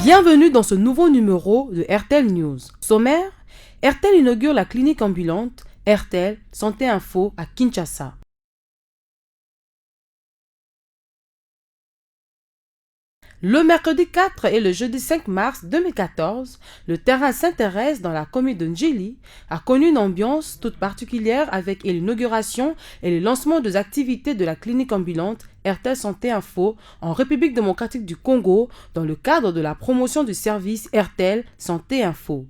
Bienvenue dans ce nouveau numéro de RTL News. Sommaire, RTL inaugure la clinique ambulante RTL Santé Info à Kinshasa. Le mercredi 4 et le jeudi 5 mars 2014, le terrain Sainte-Thérèse dans la commune de Ndjili a connu une ambiance toute particulière avec l'inauguration et le lancement des activités de la clinique ambulante RTL Santé Info en République démocratique du Congo dans le cadre de la promotion du service RTL Santé Info.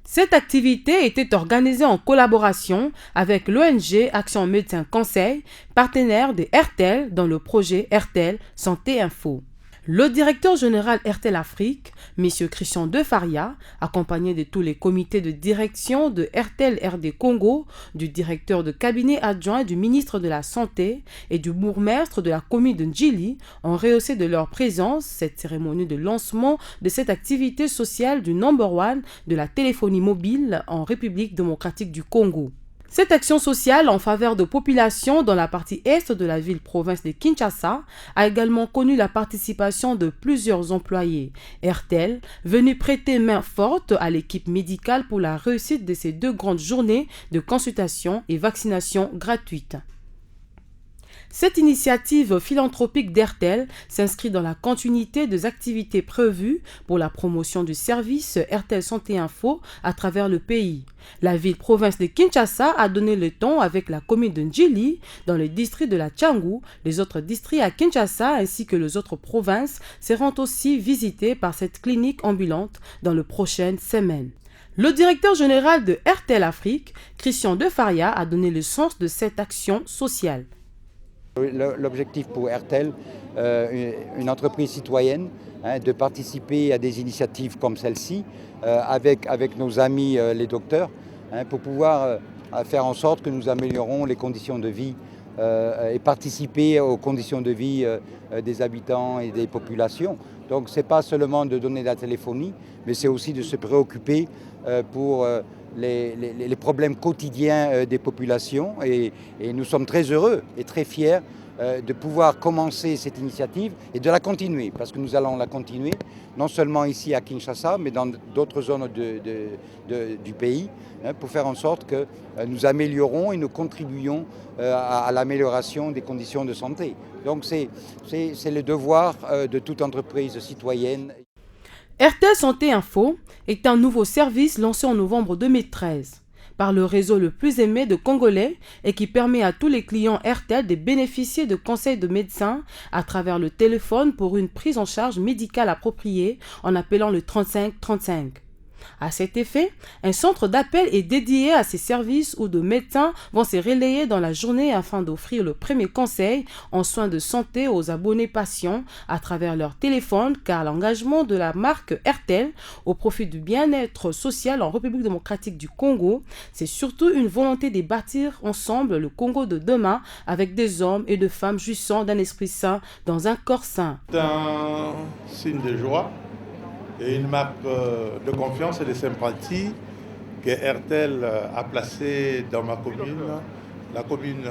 Cette activité était organisée en collaboration avec l'ONG Action Médecins Conseil, partenaire de RTL dans le projet RTL Santé Info. Le directeur général RTL Afrique, M. Christian De Faria, accompagné de tous les comités de direction de RTL RD Congo, du directeur de cabinet adjoint du ministre de la Santé et du bourgmestre de la commune de Ndjili, ont rehaussé de leur présence cette cérémonie de lancement de cette activité sociale du number one de la téléphonie mobile en République démocratique du Congo. Cette action sociale en faveur de populations dans la partie est de la ville-province de Kinshasa a également connu la participation de plusieurs employés RTL venus prêter main forte à l'équipe médicale pour la réussite de ces deux grandes journées de consultation et vaccination gratuites. Cette initiative philanthropique d'RTL s'inscrit dans la continuité des activités prévues pour la promotion du service RTL Santé Info à travers le pays. La ville-province de Kinshasa a donné le ton avec la commune de Ndjili dans le district de la Tchangou. Les autres districts à Kinshasa ainsi que les autres provinces seront aussi visités par cette clinique ambulante dans les prochaines semaines. Le directeur général de RTL Afrique, Christian De Faria, a donné le sens de cette action sociale. L'objectif pour RTL, une entreprise citoyenne, de participer à des initiatives comme celle-ci avec nos amis les docteurs pour pouvoir faire en sorte que nous améliorons les conditions de vie et participer aux conditions de vie des habitants et des populations. Donc ce n'est pas seulement de donner de la téléphonie, mais c'est aussi de se préoccuper pour les problèmes quotidiens des populations et nous sommes très heureux et très fiers de pouvoir commencer cette initiative et de la continuer, parce que nous allons la continuer, non seulement ici à Kinshasa, mais dans d'autres zones du pays, pour faire en sorte que nous améliorons et nous contribuons à l'amélioration des conditions de santé. Donc c'est le devoir de toute entreprise citoyenne. RTL Santé Info est un nouveau service lancé en novembre 2013 par le réseau le plus aimé de Congolais et qui permet à tous les clients RTL de bénéficier de conseils de médecins à travers le téléphone pour une prise en charge médicale appropriée en appelant le 3535. À cet effet, un centre d'appel est dédié à ces services où de médecins vont se relayer dans la journée afin d'offrir le premier conseil en soins de santé aux abonnés patients à travers leur téléphone, car l'engagement de la marque RTL au profit du bien-être social en République démocratique du Congo, c'est surtout une volonté de bâtir ensemble le Congo de demain avec des hommes et de femmes jouissant d'un esprit sain dans un corps sain. C'est un signe de joie et une marque de confiance et de sympathie que RTL a placé dans ma commune, la commune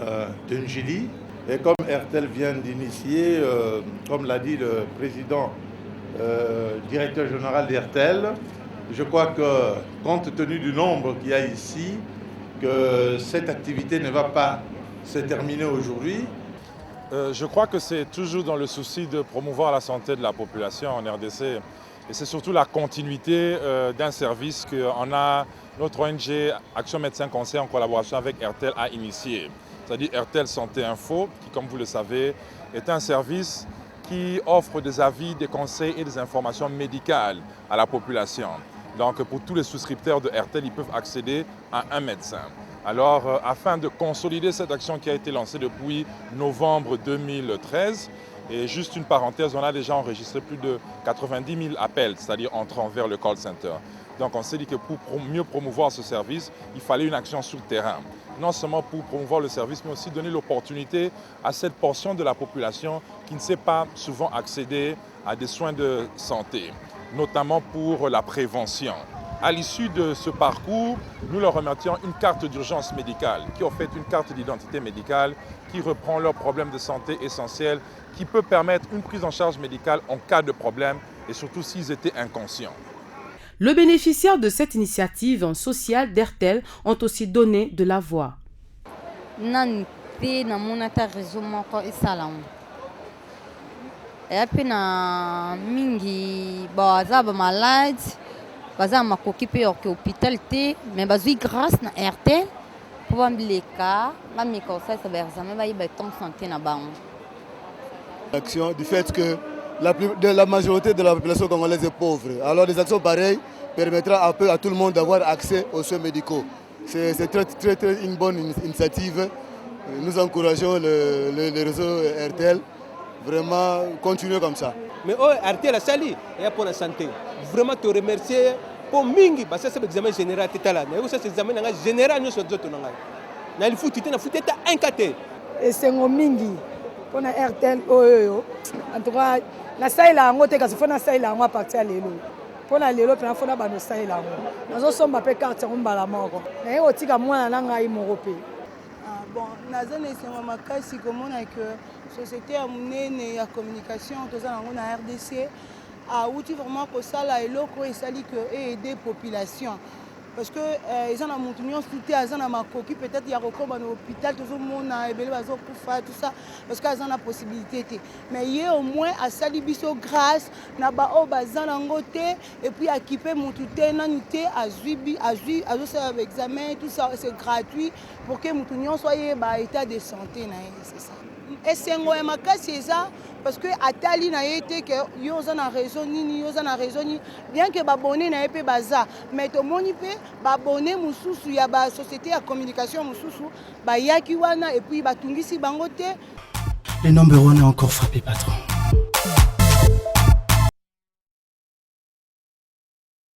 de Ndjili. Et comme RTL vient d'initier, comme l'a dit le président directeur général d'RTL, je crois que compte tenu du nombre qu'il y a ici, que cette activité ne va pas se terminer aujourd'hui. Je crois que c'est toujours dans le souci de promouvoir la santé de la population en RDC. Et c'est surtout la continuité d'un service que notre ONG Action Médecins Conseil en collaboration avec RTL a initié. C'est-à-dire RTL Santé Info, qui comme vous le savez, est un service qui offre des avis, des conseils et des informations médicales à la population. Donc pour tous les souscripteurs de RTL, ils peuvent accéder à un médecin. Alors afin de consolider cette action qui a été lancée depuis novembre 2013, et juste une parenthèse, on a déjà enregistré plus de 90 000 appels, c'est-à-dire entrant vers le call center. Donc on s'est dit que pour mieux promouvoir ce service, il fallait une action sur le terrain. Non seulement pour promouvoir le service, mais aussi donner l'opportunité à cette portion de la population qui ne sait pas souvent accéder à des soins de santé, notamment pour la prévention. À l'issue de ce parcours, nous leur remettions une carte d'urgence médicale, qui est en fait une carte d'identité médicale qui reprend leurs problèmes de santé essentiels, qui peut permettre une prise en charge médicale en cas de problème et surtout s'ils étaient inconscients. Le bénéficiaire de cette initiative sociale d'Airtel ont aussi donné de la voix. Nan pe na monata réseau moko esala et puis na mingi baza ba malade baza makoki pe au hôpital te mais bazui grâce na Airtel pour ambleka ba miko ça ba examen ba yiba ton santé na bango. L'action du fait que la majorité de la population congolaise est pauvre. Alors des actions pareilles permettra à tout le monde d'avoir accès aux soins médicaux. C'est très une bonne initiative. Nous encourageons le réseau RTL. Vraiment, continuer comme ça. Mais RTL a sali et pour la santé. Vraiment te remercier pour mingi parce que c'est l'examen général là. Mais c'est l'examen général nous sommes autres nanga. Na il faut titer na faut être incaté. Et c'est ngo mingi pour na RTL en tout cas na saila ngo te kasi fona saila ngo à partir lelo. Pour na lelo pe na fona ba no saila ngo. Nazo somba pe carte ngo mbala moko. Na yo tika mwana nanga i morope. Bon, nazane c'est makasi komona que société a mené la communication tous en RDC a outil vraiment que ça là et loko et sali que aider population parce que ils ont montunyons tout à na makoki peut-être il y a recours dans l'hôpital tout le monde a ebele bazo kufa tout ça parce qu'ils ont la possibilité mais il y a au moins à sali biso grâce na ba o bazana ngote et puis équiper montuté nanité à juibi à faire examen tout ça c'est gratuit pour que montunyons soit ba état de santé na c'est ça. Et c'est un makasi ça parce que atali na été que yo na raison ni yo na raison ni bien que babonné na épé baza mais to moni pe babonné mususu ya ba société à communication mususu ba yaki wana et puis batungisi bango te. Le number 1 a encore frappé patron.